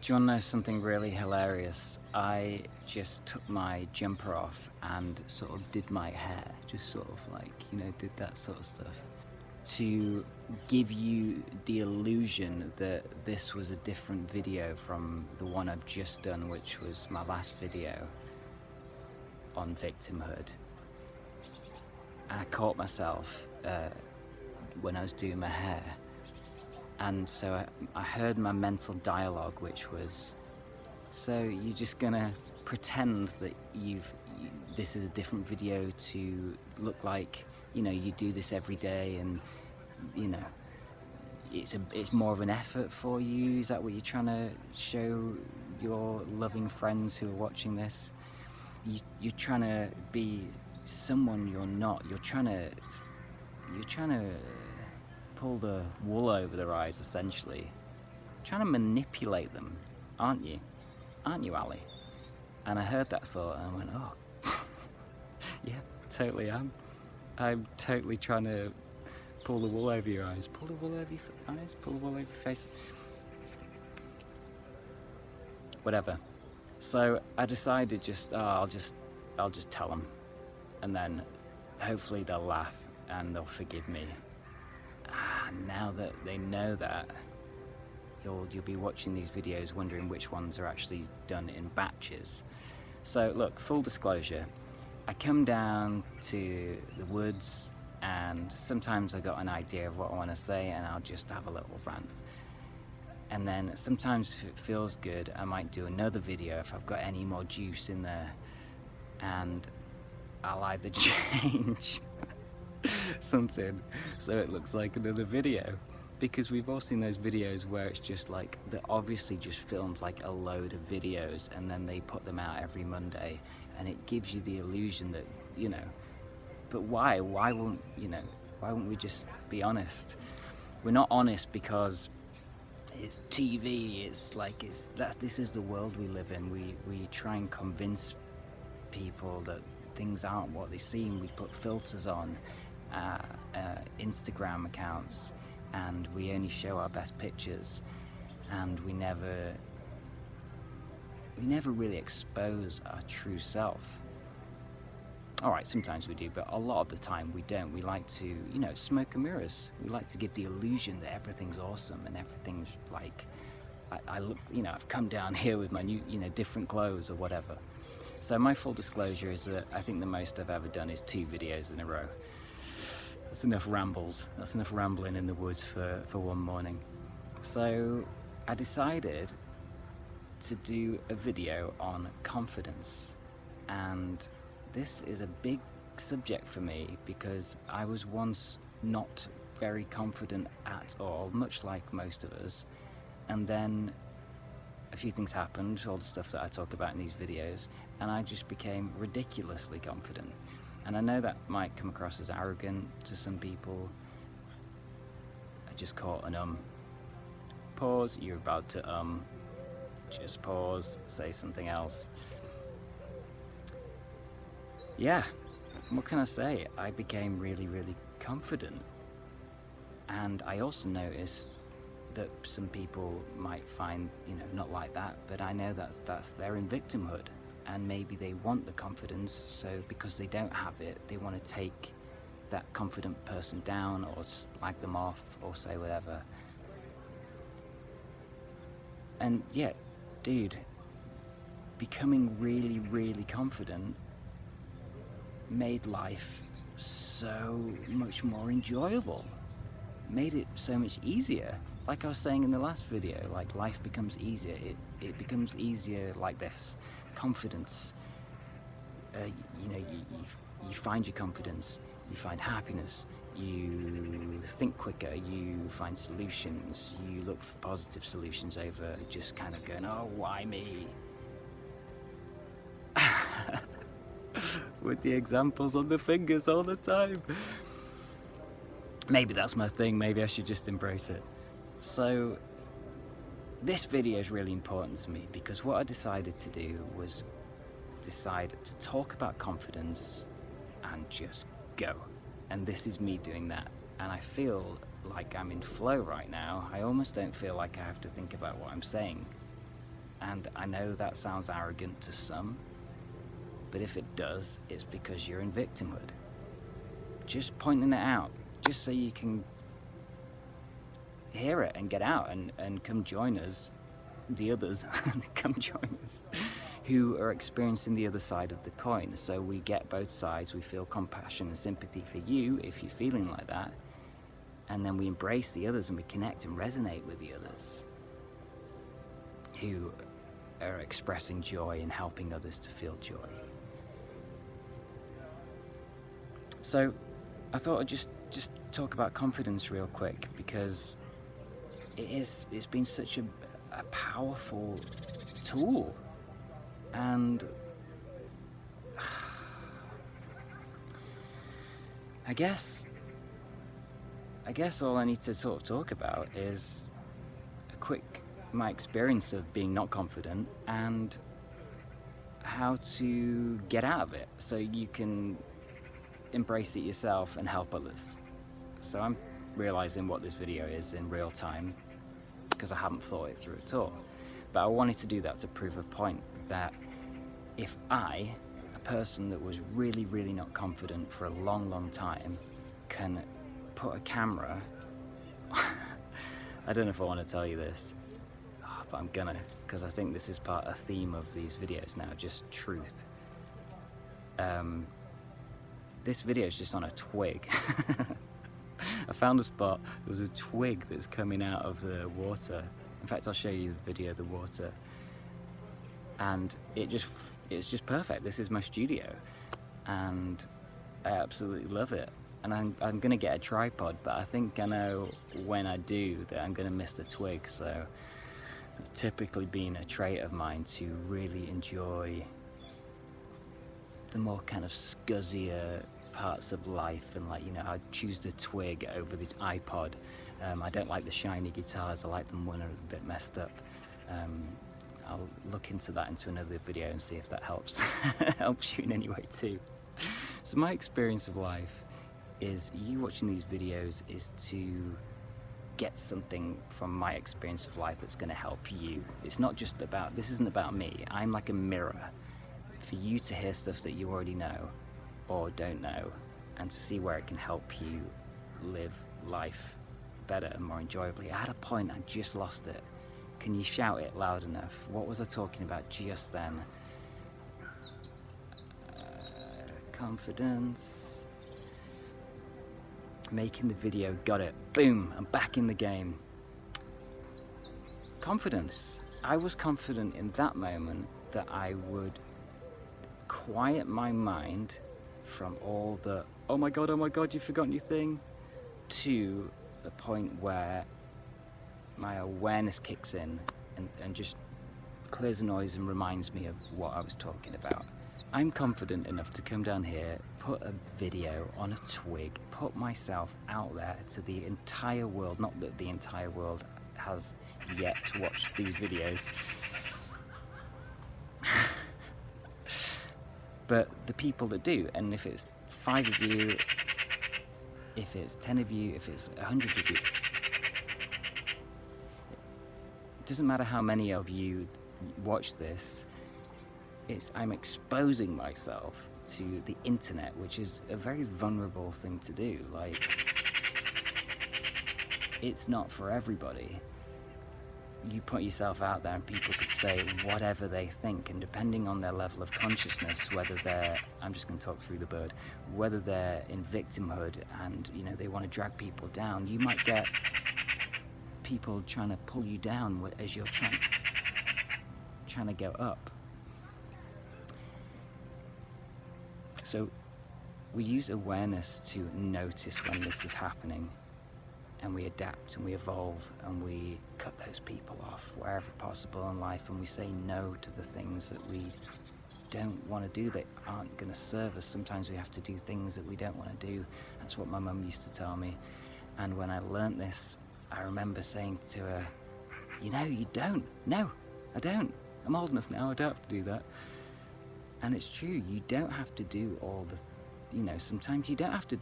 Do you want to know something really hilarious? I just took my jumper off and sort of did my hair, just sort of like, did that sort of stuff to give you the illusion that this was a different video from the one I've just done, which was my last video on victimhood. And I caught myself when I was doing my hair. And so I heard my mental dialogue, which was, so you're just gonna pretend that this is a different video to look like, you do this every day, and it's more of an effort for you. Is that what you're trying to show your loving friends who are watching this? You're trying to be someone you're not. You're trying to pull the wool over their eyes, essentially. Trying to manipulate them, aren't you? Aren't you, Ali? And I heard that thought and I went, oh, yeah, totally am. I'm totally trying to pull the wool over your eyes. Pull the wool over your eyes, pull the wool over your face. Whatever. So I decided I'll just tell them, and then hopefully they'll laugh and they'll forgive me. Now that they know that, you'll be watching these videos wondering which ones are actually done in batches. So look, full disclosure, I come down to the woods and sometimes I got an idea of what I want to say and I'll just have a little rant. And then sometimes if it feels good, I might do another video if I've got any more juice in there, and I'll either change something so it looks like another video, because we've all seen those videos where it's just like they're obviously just filmed like a load of videos and then they put them out every Monday, and it gives you the illusion that but why won't we just be honest? We're not honest because it's TV. It's like this is the world we live in. We try and convince people that things aren't what they seem. We put filters on Instagram accounts, and we only show our best pictures, and we never really expose our true self. Alright, sometimes we do, but a lot of the time we don't. We like to, smoke and mirrors. We like to give the illusion that everything's awesome and everything's like, I look, I've come down here with my new, different clothes or whatever. So my full disclosure is that I think the most I've ever done is 2 videos in a row. That's enough rambles. That's enough rambling in the woods for one morning. So I decided to do a video on confidence, and this is a big subject for me because I was once not very confident at all, much like most of us, and then a few things happened, all the stuff that I talk about in these videos, and I just became ridiculously confident. And I know that might come across as arrogant to some people. I just caught an Pause, you're about to just pause, say something else. Yeah, what can I say? I became really, really confident. And I also noticed that some people might find, not like that, but I know that's they're in victimhood, and maybe they want the confidence, so because they don't have it, they want to take that confident person down or slag them off or say whatever. And yeah, dude, becoming really, really confident made life so much more enjoyable, made it so much easier. Like I was saying in the last video, like life becomes easier. It becomes easier like this. Confidence, you find your confidence, you find happiness, you think quicker, you find solutions, you look for positive solutions over just kind of going, oh, why me? With the examples on the fingers all the time. Maybe that's my thing, maybe I should just embrace it. So this video is really important to me because what I decided to do was decide to talk about confidence and just go. And this is me doing that. And I feel like I'm in flow right now. I almost don't feel like I have to think about what I'm saying. And I know that sounds arrogant to some, but if it does, it's because you're in victimhood. Just pointing it out, just so you can hear it and get out and come join us, the others, come join us, who are experiencing the other side of the coin. So we get both sides, we feel compassion and sympathy for you if you're feeling like that, and then we embrace the others and we connect and resonate with the others who are expressing joy and helping others to feel joy. So I thought I'd just talk about confidence real quick, because it's been such a powerful tool, and I guess all I need to sort of talk about is my experience of being not confident and how to get out of it so you can embrace it yourself and help others. So I'm realizing what this video is in real time, because I haven't thought it through at all. But I wanted to do that to prove a point that if I, a person that was really, really not confident for a long, long time, can put a camera I don't know if I want to tell you this, but I'm gonna, because I think this is a theme of these videos now, just truth. This video is just on a twig. I found a spot, there was a twig that's coming out of the water. In fact, I'll show you the video of the water. And it's just perfect. This is my studio, and I absolutely love it. And I'm gonna get a tripod, but I think I know when I do that I'm gonna miss the twig. So it's typically been a trait of mine to really enjoy the more kind of scuzzier parts of life, and like, you know, I'd choose the twig over the iPod. I don't like the shiny guitars, I like them when they're a bit messed up. I'll look into that into another video and see if that helps helps you in any way too. So my experience of life is, you watching these videos is to get something from my experience of life that's going to help you. It's not just about, this isn't about me. I'm like a mirror for you to hear stuff that you already know or don't know, and to see where it can help you live life better and more enjoyably. I had a point, I just lost it. Can you shout it loud enough? What was I talking about just then? Confidence. Making the video, got it. Boom, I'm back in the game. Confidence. I was confident in that moment that I would quiet my mind from all the, oh my god, you've forgotten your thing, to the point where my awareness kicks in and just clears the noise and reminds me of what I was talking about. I'm confident enough to come down here, put a video on a twig, put myself out there to the entire world. Not that the entire world has yet watched these videos, but the people that do. And if it's 5 of you, if it's 10 of you, if it's 100 of you, it doesn't matter how many of you watch this. I'm exposing myself to the internet, which is a very vulnerable thing to do. Like, it's not for everybody. You put yourself out there and people could say whatever they think, and depending on their level of consciousness, whether they're, I'm just going to talk through the bird, whether they're in victimhood and, you know, they want to drag people down, you might get people trying to pull you down as you're trying to go up. So we use awareness to notice when this is happening, and we adapt and we evolve and we cut those people off wherever possible in life, and we say no to the things that we don't want to do, that aren't going to serve us. Sometimes we have to do things that we don't want to do. That's what my mum used to tell me. And when I learnt this, I remember saying to her, you know, you don't. No, I don't. I'm old enough now, I don't have to do that. And it's true, you don't have to do all the, you know, sometimes you don't have to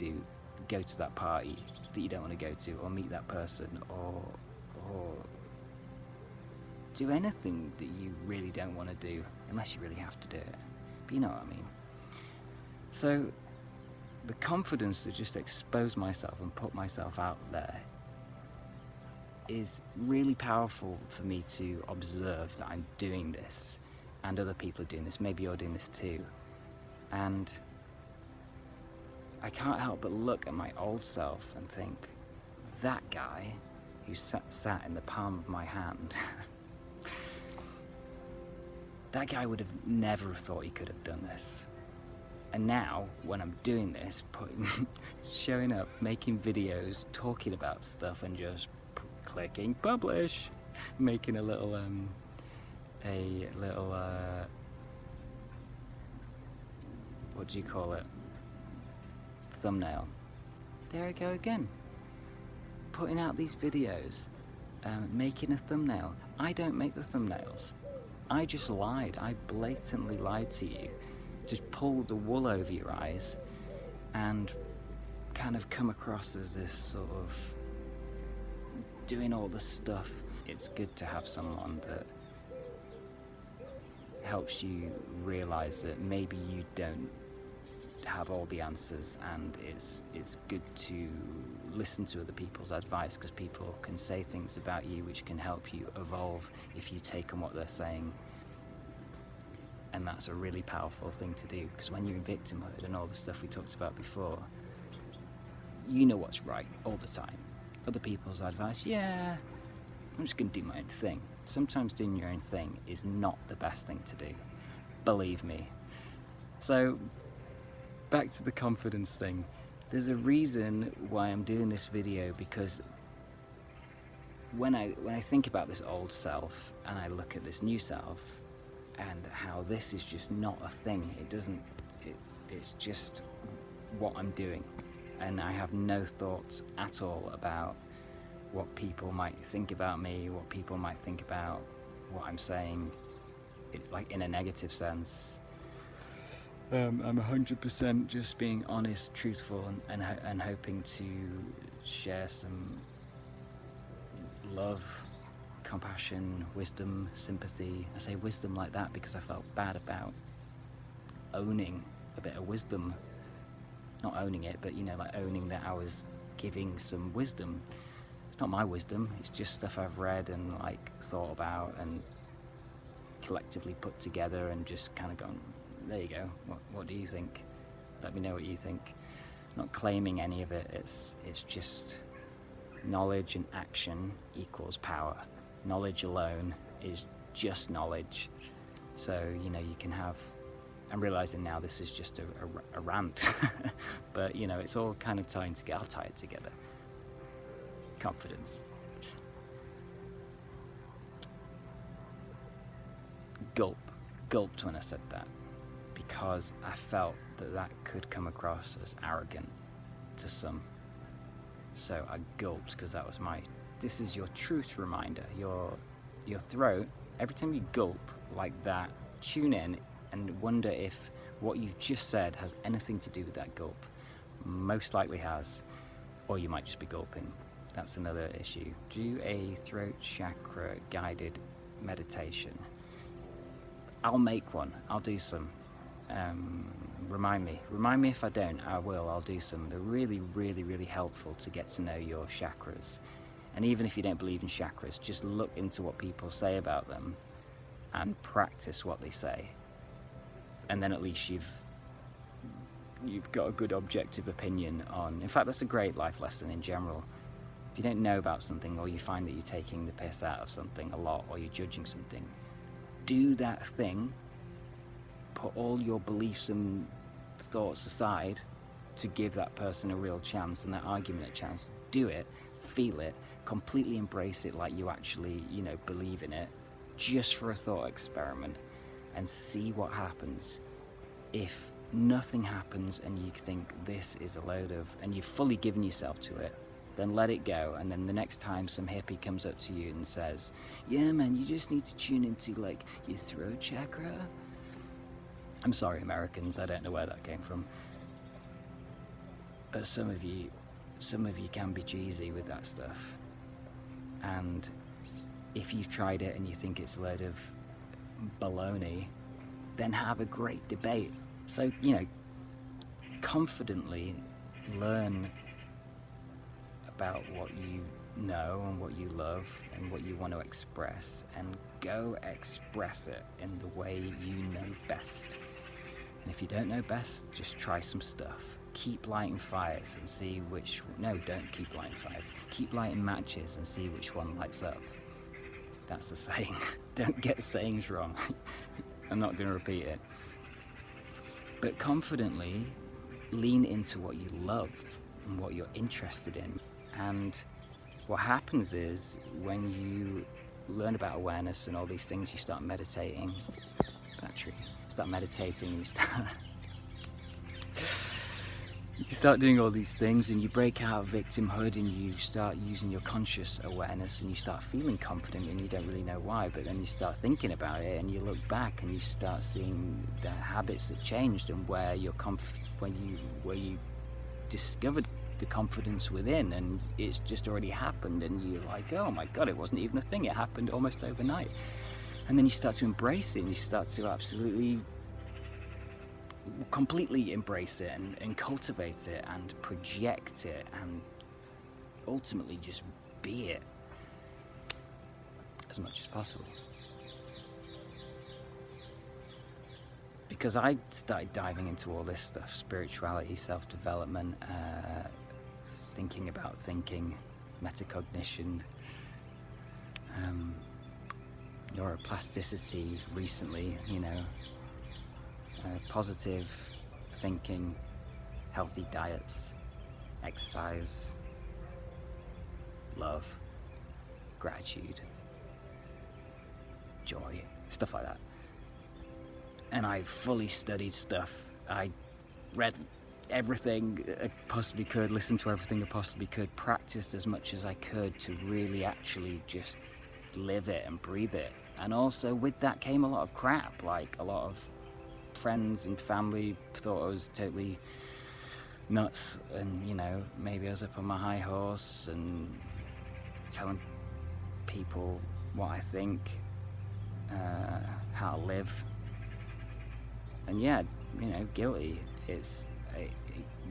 go to that party that you don't want to go to, or meet that person, or do anything that you really don't want to do, unless you really have to do it. But you know what I mean. So the confidence to just expose myself and put myself out there is really powerful for me to observe that I'm doing this and other people are doing this. Maybe you're doing this too. And I can't help but look at my old self and think, that guy who sat in the palm of my hand, that guy would have never thought he could have done this. And now, when I'm doing this, showing up, making videos, talking about stuff and just clicking publish, making a little what do you call it? Thumbnail. There I go again. Putting out these videos, making a thumbnail. I don't make the thumbnails. I just lied. I blatantly lied to you. Just pulled the wool over your eyes and kind of come across as this sort of doing all the stuff. It's good to have someone that helps you realize that maybe you don't have all the answers, and it's good to listen to other people's advice, because people can say things about you which can help you evolve if you take on what they're saying. And that's a really powerful thing to do, because when you're in victimhood and all the stuff we talked about before, you know what's right all the time. Other people's advice, yeah, I'm just going to do my own thing. Sometimes doing your own thing is not the best thing to do, believe me. So back to the confidence thing. There's a reason why I'm doing this video, because when I think about this old self and I look at this new self and how this is just not a thing, it's just what I'm doing, and I have no thoughts at all about what people might think about me, what people might think about what I'm saying, like in a negative sense. I'm 100% just being honest, truthful, and hoping to share some love, compassion, wisdom, sympathy. I say wisdom like that because I felt bad about owning a bit of wisdom. Not owning it, but like owning that I was giving some wisdom. It's not my wisdom, it's just stuff I've read and like thought about and collectively put together and just kind of gone, there you go, what do you think? Let me know what you think. Not claiming any of it, it's just knowledge and action equals power. Knowledge alone is just knowledge. So, you can have, I'm realizing now this is just a rant, but it's all kind of tying together. I'll tie it together. Confidence. Gulped when I said that, because I felt that could come across as arrogant to some. So I gulped, because that was this is your truth reminder. Your throat, every time you gulp like that, tune in and wonder if what you've just said has anything to do with that gulp. Most likely has, or you might just be gulping. That's another issue. Do a throat chakra guided meditation. I'll make one. I'll do some. Remind me if I don't. I'll do some. They're really, really, really helpful to get to know your chakras. And even if you don't believe in chakras, just look into what people say about them and practice what they say. And then at least you've got a good objective opinion on. In fact, that's a great life lesson in general. If you don't know about something, or you find that you're taking the piss out of something a lot, or you're judging something, do that thing. Put all your beliefs and thoughts aside to give that person a real chance and that argument a chance. Do it, feel it, completely embrace it like you actually, believe in it, just for a thought experiment, and see what happens. If nothing happens and you think this is a load of, and you've fully given yourself to it, then let it go. And then the next time some hippie comes up to you and says, yeah man, you just need to tune into like your throat chakra. I'm sorry, Americans, I don't know where that came from. But some of you can be cheesy with that stuff. And if you've tried it and you think it's a load of baloney, then have a great debate. So, confidently learn about what you know and what you love and what you want to express, and go express it in the way you know best. And if you don't know best, just try some stuff. Keep lighting fires and see which... No, don't keep lighting fires. Keep lighting matches and see which one lights up. That's the saying. Don't get sayings wrong. I'm not going to repeat it. But confidently lean into what you love and what you're interested in. And what happens is, when you learn about awareness and all these things, you start meditating. Battery. Start meditating, you start doing all these things, and you break out of victimhood, and you start using your conscious awareness, and you start feeling confident, and you don't really know why, but then you start thinking about it, and you look back and you start seeing the habits that changed, and where you discovered the confidence within, and it's just already happened, and you're like, oh my god, it wasn't even a thing, it happened almost overnight. And then you start to embrace it, and you start to absolutely, completely embrace it, and cultivate it, and project it, and ultimately just be it as much as possible. Because I started diving into all this stuff: spirituality, self-development, thinking about thinking, metacognition, neuroplasticity recently, positive thinking, healthy diets, exercise, love, gratitude, joy, stuff like that. And I fully studied stuff. I read everything I possibly could, listened to everything I possibly could, practiced as much as I could to really actually just live it and breathe it. And also with that came a lot of crap. Like, a lot of friends and family thought I was totally nuts, and maybe I was up on my high horse and telling people what I think, how to live. And guilty. It's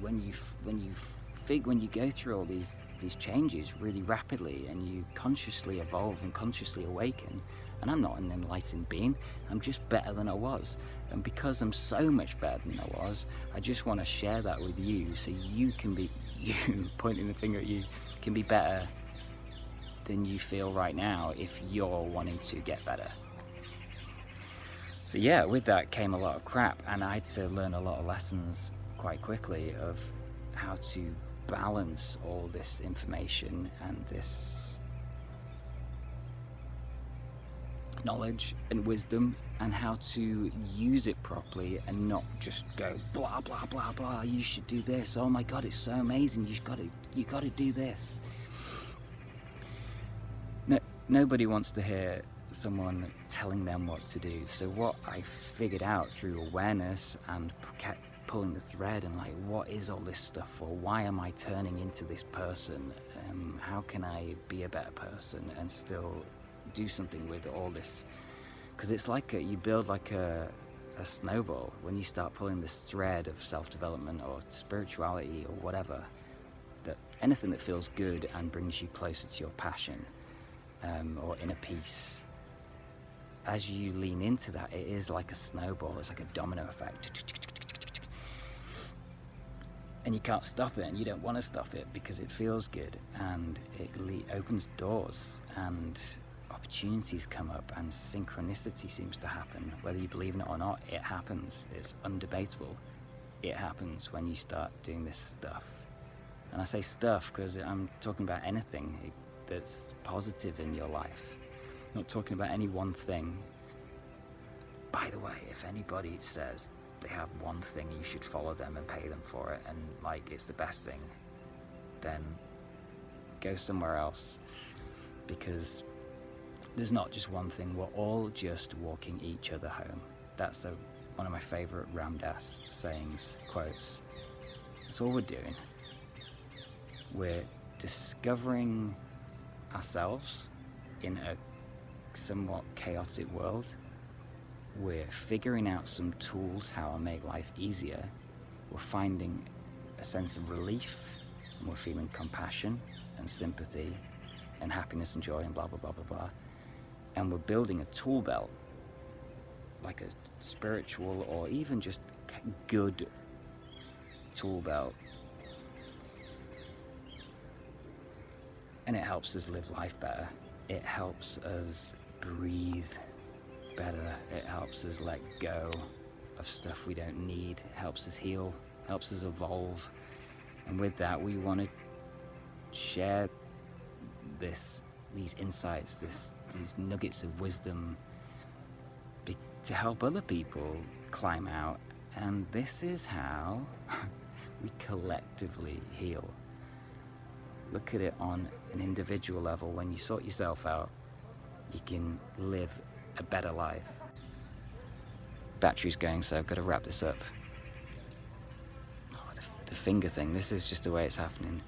when you go through all these changes really rapidly, and you consciously evolve and consciously awaken. And I'm not an enlightened being, I'm just better than I was. And because I'm so much better than I was, I just want to share that with you, so you can be, pointing the finger at you, can be better than you feel right now if you're wanting to get better. So yeah, with that came a lot of crap, and I had to learn a lot of lessons quite quickly of how to balance all this information and this knowledge and wisdom, and how to use it properly, and not just go blah blah blah blah, you should do this, oh my god, it's so amazing, you got to do this. No, nobody wants to hear someone telling them what to do. So what I figured out through awareness and kept pulling the thread, and like, what is all this stuff for? Why am I turning into this person? How can I be a better person and still do something with all this? Because it's like you build like a snowball when you start pulling this thread of self-development or spirituality or whatever, that anything that feels good and brings you closer to your passion, or inner peace. As you lean into that, it is like a snowball. It's like a domino effect, and you can't stop it, and you don't want to stop it because it feels good, and it opens doors, and opportunities come up, and synchronicity seems to happen. Whether you believe in it or not, it happens. It's undebatable. It happens when you start doing this stuff. And I say stuff because I'm talking about anything that's positive in your life. I'm not talking about any one thing. By the way, if anybody says they have one thing, you should follow them and pay them for it, and like it's the best thing, then go somewhere else, because there's not just one thing. We're all just walking each other home. That's one of my favorite Ram Dass sayings, quotes. That's all we're doing. We're discovering ourselves in a somewhat chaotic world, we're figuring out some tools how to make life easier. We're finding a sense of relief, and we're feeling compassion and sympathy and happiness and joy and blah, blah, blah, blah, blah. And we're building a tool belt, like a spiritual or even just good tool belt. And it helps us live life better. It helps us breathe better. It helps us let go of stuff we don't need. It helps us heal, helps us evolve. And with that, we want to share these insights, these nuggets of wisdom to help other people climb out. And this is how we collectively heal. Look at it on an individual level. When you sort yourself out, you can live a better life. Battery's going, so I've got to wrap this up. Oh, the finger thing, this is just the way it's happening.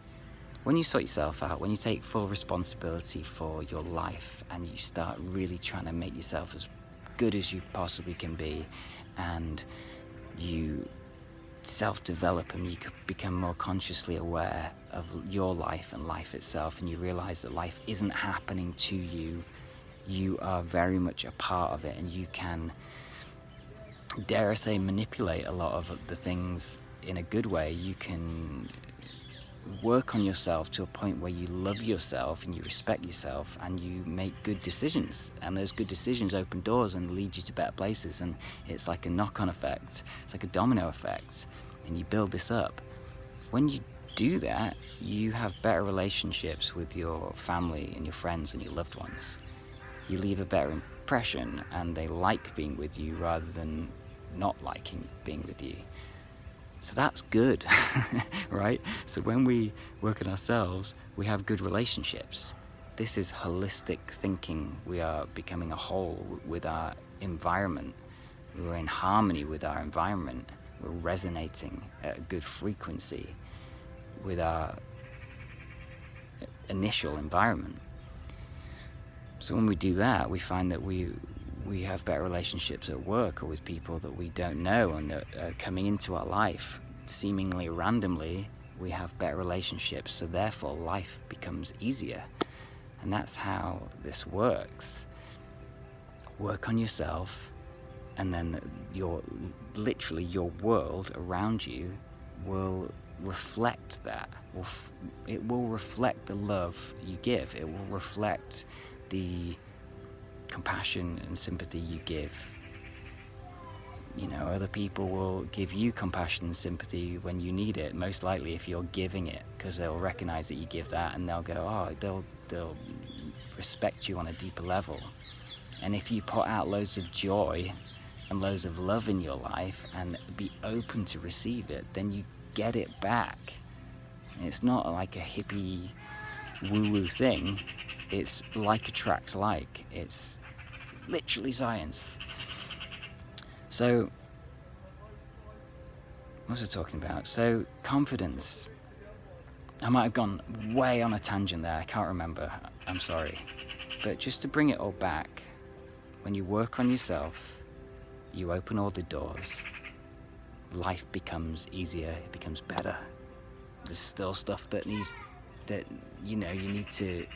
When you sort yourself out, when you take full responsibility for your life and you start really trying to make yourself as good as you possibly can be, and you self-develop and you could become more consciously aware of your life and life itself, and you realize that life isn't happening to you, you are very much a part of it, and you can, dare I say, manipulate a lot of the things in a good way. You can work on yourself to a point where you love yourself and you respect yourself and you make good decisions, and those good decisions open doors and lead you to better places, and it's like a knock-on effect, it's like a domino effect, and you build this up. When you do that, you have better relationships with your family and your friends and your loved ones. You leave a better impression and they like being with you rather than not liking being with you. So that's good, right? So when we work on ourselves, we have good relationships. This is holistic thinking. We are becoming a whole with our environment. We're in harmony with our environment. We're resonating at a good frequency with our initial environment. So when we do that, we find that we have better relationships at work or with people that we don't know and that are coming into our life seemingly randomly. We have better relationships, so therefore life becomes easier. And that's how this works. Work on yourself, and then literally your world around you will reflect that. It will reflect the love you give. It will reflect the compassion and sympathy you give. You know, other people will give you compassion and sympathy when you need it, most likely if you're giving it, because they'll recognize that you give that, and they'll go, they'll respect you on a deeper level. And if you put out loads of joy and loads of love in your life and be open to receive it, then you get it back. And it's not like a hippie woo-woo thing. It's like attracts like. It's literally science. So, what was I talking about? So, confidence. I might have gone way on a tangent there. I can't remember. I'm sorry. But just to bring it all back, when you work on yourself, you open all the doors. Life becomes easier. It becomes better. There's still stuff that you need to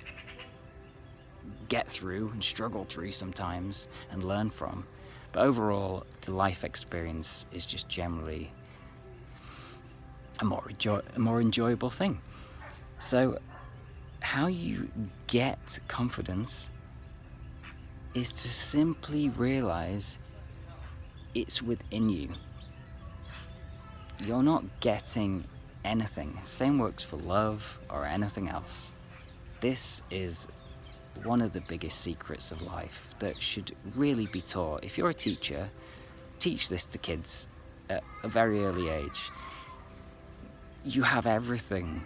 get through and struggle through sometimes and learn from. But overall, the life experience is just generally a more enjoyable thing. So how you get confidence is to simply realize it's within you. You're not getting anything. Same works for love or anything else. This is one of the biggest secrets of life that should really be taught. If you're a teacher, teach this to kids at a very early age. You have everything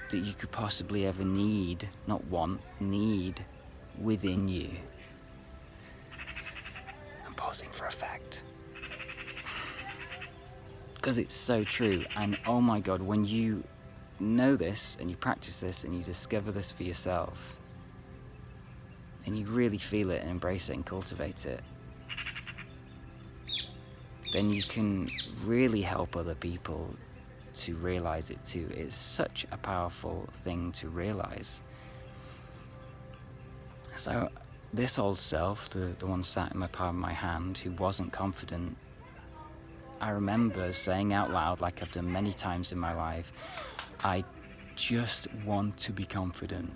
that you could possibly ever need, not want, need within you. I'm pausing for effect. Because it's so true, and oh my God, when you know this and you practice this and you discover this for yourself, and you really feel it and embrace it and cultivate it, then you can really help other people to realize it too. It's such a powerful thing to realize. So this old self, the one sat in my palm of my hand who wasn't confident, I remember saying out loud, like I've done many times in my life, I just want to be confident.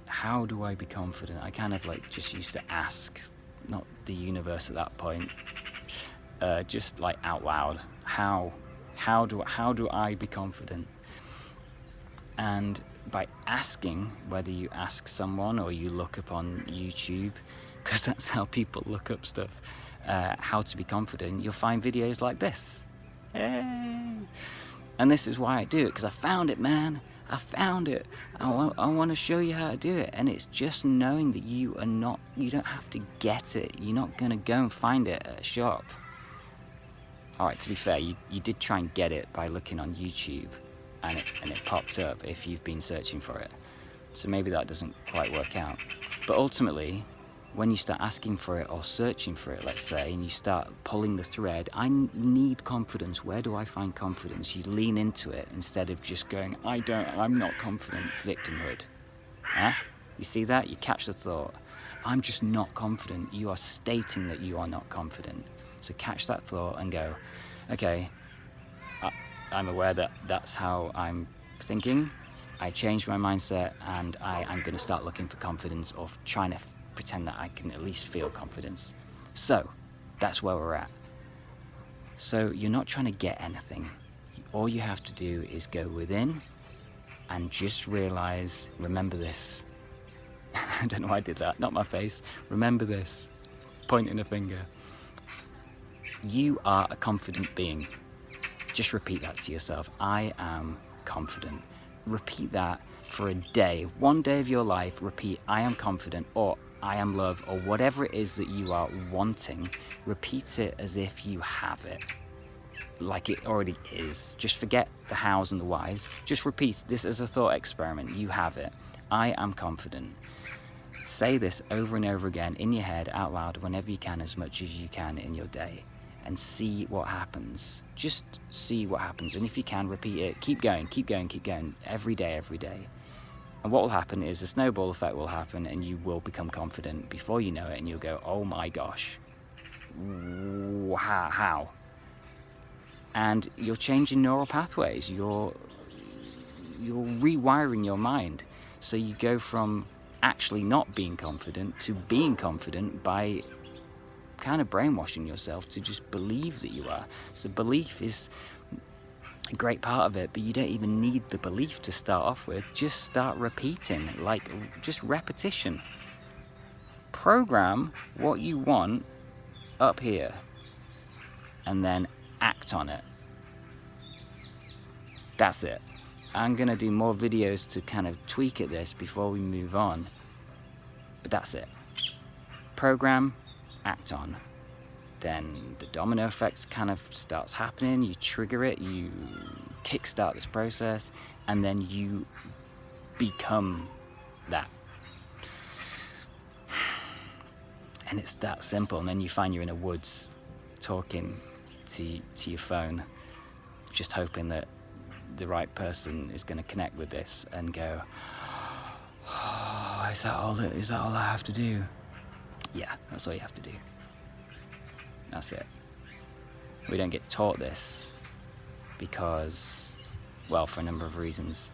How do I be confident? I kind of like just used to ask, not the universe at that point, just like out loud, how do I be confident? And by asking, whether you ask someone or you look up on YouTube, because that's how people look up stuff, how to be confident, you'll find videos like this. Hey! And this is why I do it, because I found it, man. I found it. I want to show you how to do it. And it's just knowing that you don't have to get it. You're not going to go and find it at a shop. Alright, to be fair, you did try and get it by looking on YouTube, and it popped up if you've been searching for it. So maybe that doesn't quite work out. But ultimately, when you start asking for it or searching for it, let's say, and you start pulling the thread, I need confidence. Where do I find confidence? You lean into it instead of just going, I'm not confident, victimhood. Huh? You see that? You catch the thought. I'm just not confident. You are stating that you are not confident. So catch that thought and go, okay, I'm aware that that's how I'm thinking. I changed my mindset, and I'm going to start looking for confidence, or trying to pretend that I can at least feel confidence. So that's where we're at. So you're not trying to get anything. All you have to do is go within and just realize, remember this. I don't know why I did that, not my face. Remember this, pointing a finger. You are a confident being. Just repeat that to yourself. I am confident. Repeat that for a day. One day of your life, repeat, I am confident, or I am love, or whatever it is that you are wanting. Repeat it as if you have it, like it already is. Just forget the hows and the whys. Just repeat this as a thought experiment. You have it. I am confident. Say this over and over again in your head, out loud, whenever you can, as much as you can in your day, and see what happens. Just see what happens. And if you can, repeat it. Keep going, keep going, keep going. Every day, every day. And what will happen is a snowball effect will happen, and you will become confident before you know it, and you'll go, oh my gosh. How? And you're changing neural pathways. You're rewiring your mind. So you go from actually not being confident to being confident by kind of brainwashing yourself to just believe that you are. So belief is a great part of it, but you don't even need the belief to start off with. Just start repeating, like just repetition. Program what you want up here and then act on it. That's it. I'm gonna do more videos to kind of tweak at this before we move on, but that's it. Program, act on. Then the domino effect kind of starts happening. You trigger it, you kickstart this process, and then you become that. And it's that simple. And then you find you're in a woods talking to your phone, just hoping that the right person is going to connect with this and go, oh, is that all I have to do? Yeah, that's all you have to do. That's it. We don't get taught this because, well, for a number of reasons.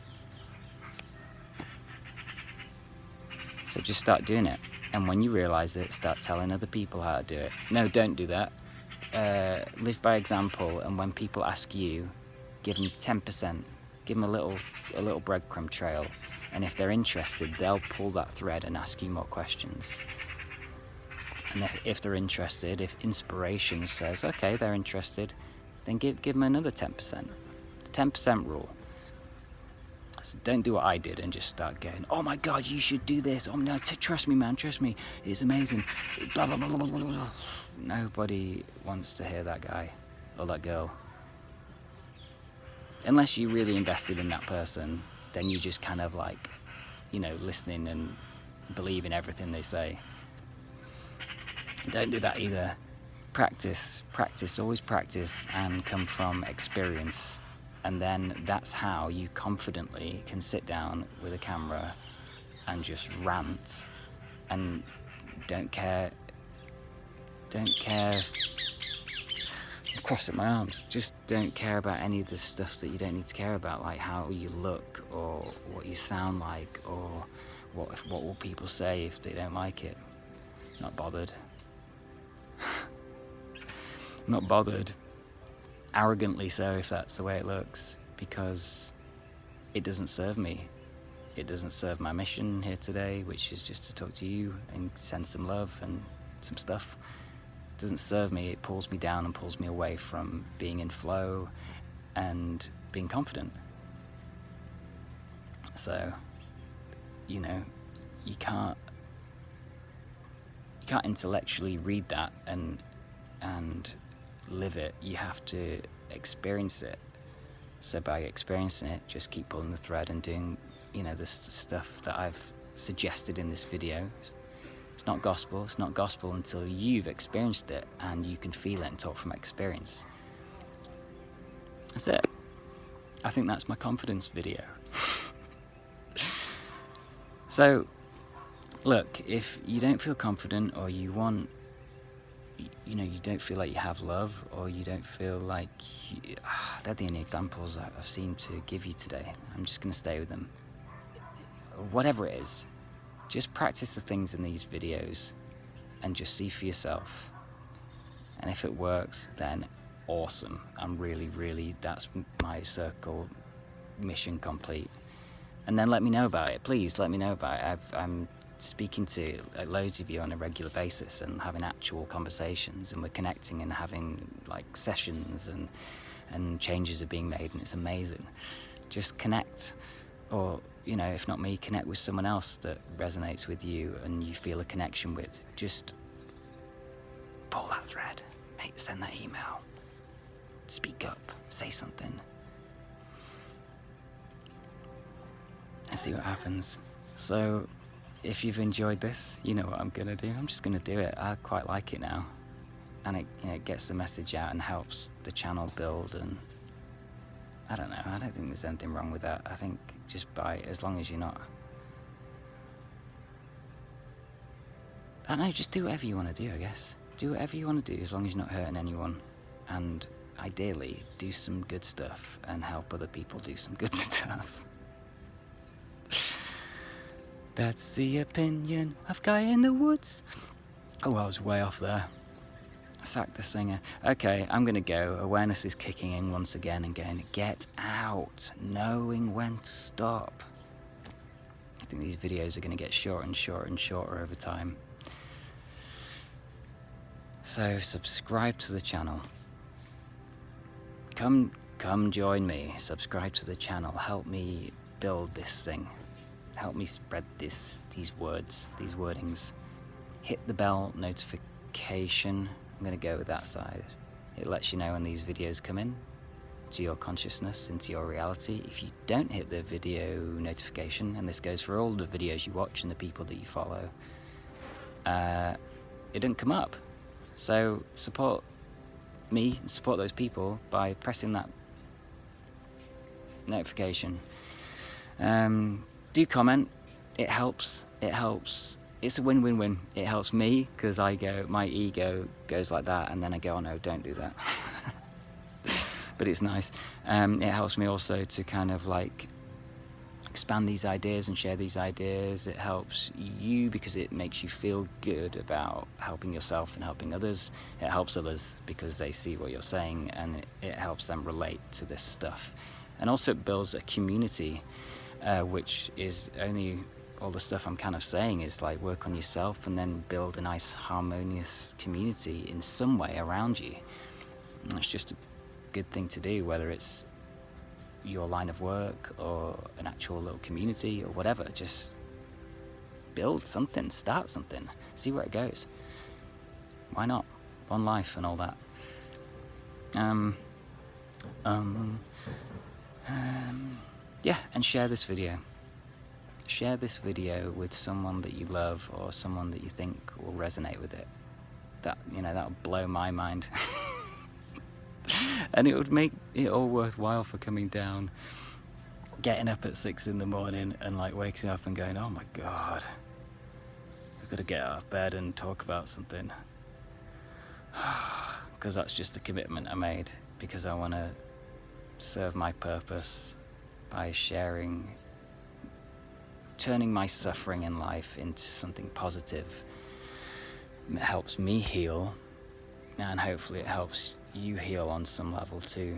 So just start doing it. And when you realize it, start telling other people how to do it. No, don't do that. Live by example, and when people ask you, give them 10%. Give them a little breadcrumb trail. And if they're interested, they'll pull that thread and ask you more questions. And if they're interested, if inspiration says, okay, they're interested, then give them another 10%. The 10% rule. So don't do what I did and just start going, oh my God, you should do this. Oh no, trust me, man, trust me. It's amazing. Blah, blah, blah, blah, blah, blah. Nobody wants to hear that guy or that girl. Unless you really invested in that person, then you just kind of like, listening and believe in everything they say. Don't do that either. Practice, always practice, and come from experience. And then that's how you confidently can sit down with a camera and just rant and don't care, I'm crossing my arms, just don't care about any of the stuff that you don't need to care about, like how you look or what you sound like or what will people say if they don't like it. Not bothered. Not bothered, arrogantly so, if that's the way it looks, because it doesn't serve me. It doesn't serve my mission here today, which is just to talk to you and send some love and some stuff. It doesn't serve me. It pulls me down and pulls me away from being in flow and being confident. So, you know, you can't intellectually read that and live it. You have to experience it. So by experiencing it, just keep pulling the thread and doing, you know, this stuff that I've suggested in this video. It's not gospel. It's not gospel until you've experienced it and you can feel it and talk from experience. That's it. I think that's my confidence video. So, look, if you don't feel confident, or you want, you know, you don't feel like you have love, or you don't feel like they're the only examples I've seen to give you today. I'm just going to stay with them. Whatever it is, just practice the things in these videos and just see for yourself. And if it works, then awesome. I'm really, that's my circle mission complete. And then let me know about it. Please let me know about it. I'm speaking to loads of you on a regular basis and having actual conversations, and we're connecting and having like sessions, and changes are being made, and it's amazing. Just connect, or, you know, if not me, connect with someone else that resonates with you and you feel a connection with. Just pull that thread, send that email, speak up, say something, and see what happens. So if you've enjoyed this, you know what I'm gonna do. I'm just gonna do it. I quite like it now, and it, you know, it gets the message out and helps the channel build. And I don't know, I don't think there's anything wrong with that. I think just as long as you're not, I don't know, just do whatever you want to do, I guess. Do whatever you want to do as long as you're not hurting anyone, and ideally do some good stuff and help other people do some good stuff. That's the opinion of Guy in the Woods. Oh, I was way off there. Sack the singer. Okay, I'm gonna go. Awareness is kicking in once again and going, get out, knowing when to stop. I think these videos are gonna get shorter and shorter and shorter over time. So subscribe to the channel. Come join me. Subscribe to the channel. Help me build this thing. Help me spread these words, these wordings. Hit the bell notification. I'm going to go with that side. It lets you know when these videos come in to your consciousness, into your reality. If you don't hit the video notification, and this goes for all the videos you watch and the people that you follow, it didn't come up. So support me, support those people by pressing that notification. Do comment. It helps. It's a win-win-win. It helps me because my ego goes like that, and then I go, oh no, don't do that. But it's nice. It helps me also to kind of like expand these ideas and share these ideas. It helps you because it makes you feel good about helping yourself and helping others. It helps others because they see what you're saying, and it helps them relate to this stuff. And also it builds a community, which is only all the stuff I'm kind of saying is like work on yourself and then build a nice harmonious community in some way around you. And it's just a good thing to do, whether it's your line of work or an actual little community or whatever. Just build something, start something, see where it goes. Why not? One life and all that. Yeah, and share this video. share this video with someone that you love or someone that you think will resonate with it. That, you know, that would blow my mind. And it would make it all worthwhile for coming down, getting up at 6 in the morning and like waking up and going, oh my God, I've got to get out of bed and talk about something. Because that's just a commitment I made, because I want to serve my purpose by sharing, turning my suffering in life into something positive. It helps me heal, and hopefully it helps you heal on some level too.